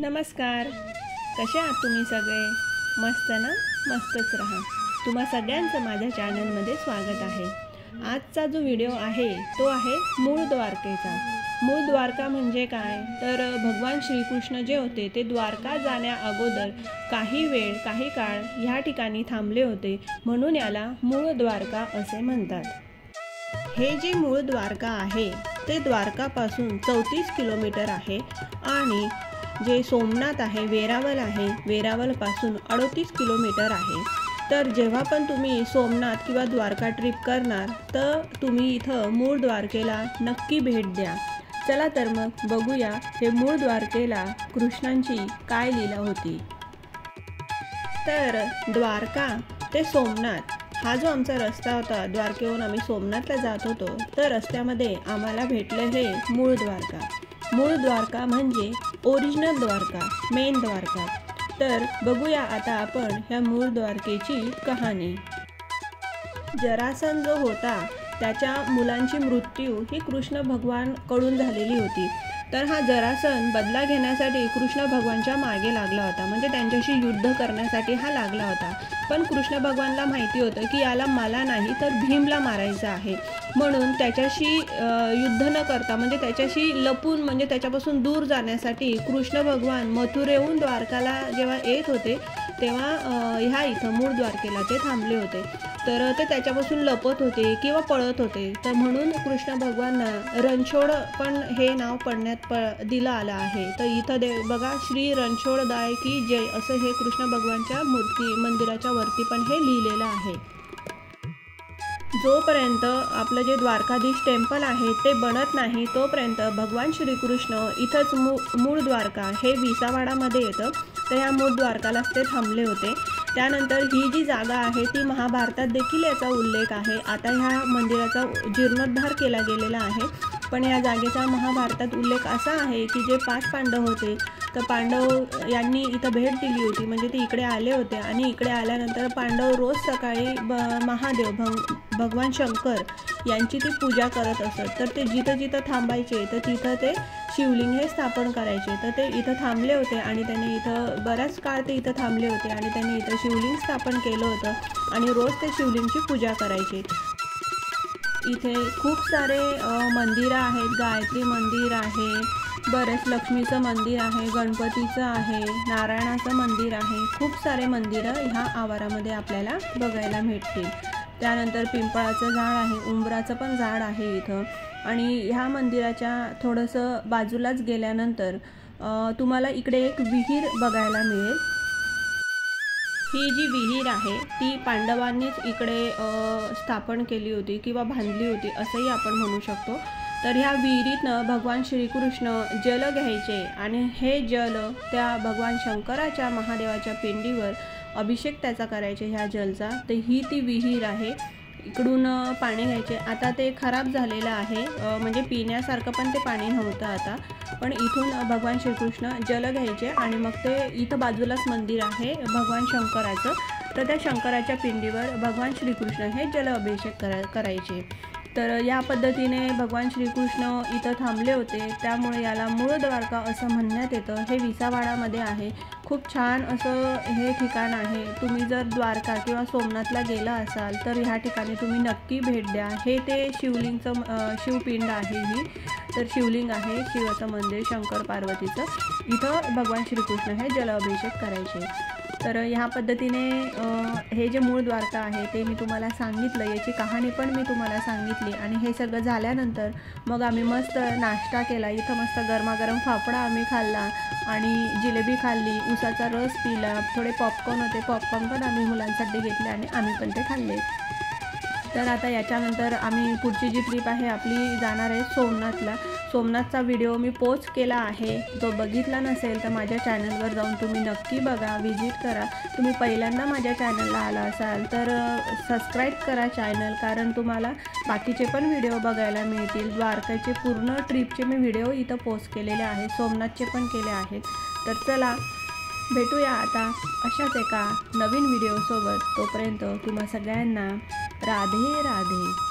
नमस्कार, कसे आहात तुम्ही सगळे? मस्त ना? मस्तच राहा. तुम्हा सगळ्यांचं माझ्या चॅनलमध्ये स्वागत आहे. आजचा जो व्हिडिओ आहे तो आहे मूळ द्वारकेचा. मूळ द्वारका म्हणजे काय? तर भगवान श्रीकृष्ण जे होते ते द्वारका जाण्या अगोदर काही काळ ह्या ठिकाणी थांबले होते, म्हणून याला मूळ द्वारका असे म्हणतात. हे जे मूळ द्वारका आहे ते द्वारकापासून 34 किलोमीटर आहे आणि जे सोमनाथ आहे, वेरावलपासून 38 किलोमीटर आहे. तर जेव्हा पण तुम्ही सोमनाथ किंवा द्वारका ट्रिप करणार तर तुम्ही इथं मूळ द्वारकेला नक्की भेट द्या. चला तर मग बघूया हे मूळ द्वारकेला कृष्णांची काय लीला होती. तर द्वारका ते सोमनाथ हा जो आमचा रस्ता होता, द्वारकेहून आम्ही सोमनाथला जात होतो, तर रस्त्यामध्ये आम्हाला भेटले हे मूळ द्वारका. मूळ द्वारका म्हणजे ओरिजिनल द्वारका, मेन द्वारका. तर बघूया आता आपण ह्या मूळ द्वारकेची कहाणी. जरासंध जो होता त्याच्या मुलांची मृत्यू ही कृष्ण भगवान कडून झालेली होती. तर हा जरासंध बदला घेण्यासाठी कृष्ण भगवानच्या मागे लागला होता, म्हणजे त्यांच्याशी युद्ध करण्यासाठी हा लागला होता. पण कृष्ण भगवानला माहिती होतं की याला मला नाही तर भीमला मारायचं आहे, म्हणून त्याच्याशी युद्ध न करता म्हणजे त्याच्याशी लपून म्हणजे त्याच्यापासून दूर जाण्यासाठी कृष्ण भगवान मथुरेहून द्वारकाला जेव्हा येत होते तेव्हा ह्या इथं मूळ द्वारकेला ते थांबले होते. तर ते त्याच्यापासून लपत होते किंवा पळत होते. तर म्हणून कृष्ण भगवानना रणछोड पण हे नाव पडण्यात दिलं आलं आहे. तर इथं बघा, श्री रणछोडदाय की जय असं हे कृष्ण भगवानच्या मंदिराच्या वरती पण हे लिहिलेलं आहे. जोपर्यंत आपलं जे द्वारकाधीश टेम्पल आहे ते बनत नाही तोपर्यंत भगवान श्रीकृष्ण इथंच मूळ द्वारका हे विसावाडामध्ये येतं. तर ह्या मूळ द्वारकालाच ते थांबले होते. त्यानंतर ही जी जागा आहे ती महाभारतात देखील याचा उल्लेख आहे. आता ह्या मंदिराचा जीर्णोद्धार केला गेलेला आहे, पण या जागेचा महाभारतात उल्लेख असा आहे की जे 5 पांडव होते तर पांडव यांनी इथं भेट दिली होती, म्हणजे ते इकडे आले होते आणि इकडे आल्यानंतर पांडव रोज सकाळी महादेव भगवान शंकर यांची ती पूजा करत असत. तर ते जिथं जिथं थांबायचे तर तिथं ते शिवलिंग हे स्थापन करायचे. तर ते इथं थांबले होते आणि त्यांनी इथं बराच काळ ते इथं थांबले होते आणि त्यांनी इथं शिवलिंग स्थापन केलं होतं आणि रोज ते शिवलिंगची पूजा करायचे. इथे खूप सारे मंदिरं आहेत. गायत्री मंदिर आहे, बरेच लक्ष्मीचं मंदिर आहे, गणपतीचं आहे, नारायणाचं मंदिर आहे. खूप सारे मंदिरं ह्या आवारामध्ये आपल्याला बघायला भेटतील. त्यानंतर पिंपळाचं झाड आहे, उंबराचं पण झाड आहे इथं. आणि ह्या मंदिराच्या थोडंसं बाजूलाच गेल्यानंतर तुम्हाला इकडे एक विहीर बघायला मिळेल. ही जी विहीर आहे ती पांडवांनीच इकडे स्थापन केली होती किंवा बांधली होती असंही आपण म्हणू शकतो. तर ह्या विहिरीतनं भगवान श्रीकृष्ण जल घ्यायचे आणि हे जल त्या भगवान शंकराच्या महादेवाच्या पिंडीवर अभिषेक त्याचा करायचे ह्या जलचा. तर ही ती विहीर आहे. इकडून पाणी घ्यायचे. आता ते खराब झालेलं आहे, म्हणजे पिण्यासारखं पण ते पाणी नव्हतं आता. पण इथून भगवान श्रीकृष्ण जल घ्यायचे आणि मग ते इथं बाजूलाच मंदिर आहे भगवान शंकराचं. तर त्या शंकराच्या पिंडीवर भगवान श्रीकृष्ण हे जल अभिषेक करायचे. तर या पद्धतीने भगवान श्रीकृष्ण इथं थांबले होते, त्यामुळे याला मूळ द्वारका असं म्हणण्यात येतं. हे विसावाडामध्ये आहे. खूप छान असं हे ठिकाण आहे. तुम्ही जर द्वारका किंवा सोमनाथला गेला असाल तर ह्या ठिकाणी तुम्ही नक्की भेट द्या. हे ते शिवपिंड आहे ही. तर शिवलिंग आहे, शिवाचं मंदिर, शंकर पार्वतीचं. इथं भगवान श्रीकृष्ण हे जलाभिषेक करायचे. तर ह्या पद्धतीने हे जे मूळ द्वारका आहे ते मी तुम्हाला सांगितलं, याची कहाणी पण मी तुम्हाला सांगितली. आणि हे सगळं झाल्यानंतर मग आम्ही मस्त नाश्ता केला. इथं मस्त गरमागरम फाफडा आम्ही खाल्ला आणि जिलेबी खाल्ली, उसाचा रस पिला, थोडे पॉपकॉर्न होते, पॉपकॉर्न पण आम्ही मुलांसाठी घेतले आणि आम्ही पण ते खाल्ले. तर आता याच्यानंतर आम्ही पुढची जी ट्रिप आहे आपली जाणार आहे सोमनाथला. सोमनाथचा व्हिडिओ मी पोस्ट केला आहे, जो बघितला नसेल तर माझ्या चॅनलवर जाऊन तुम्ही नक्की बघा, विजिट करा. तुम्ही पहिल्यांदा माझ्या चॅनलला आला असाल तर सबस्क्राईब करा चॅनल, कारण तुम्हाला बाकीचे पण व्हिडिओ बघायला मिळतील. द्वारकाचे पूर्ण ट्रिपचे मी व्हिडिओ इथं पोस्ट केलेले आहेत, सोमनाथचे पण केले आहेत. तर चला भेटूया आता अशाच एका नवीन व्हिडिओसोबत. तोपर्यंत तुम्हा सगळ्यांना राधे राधे.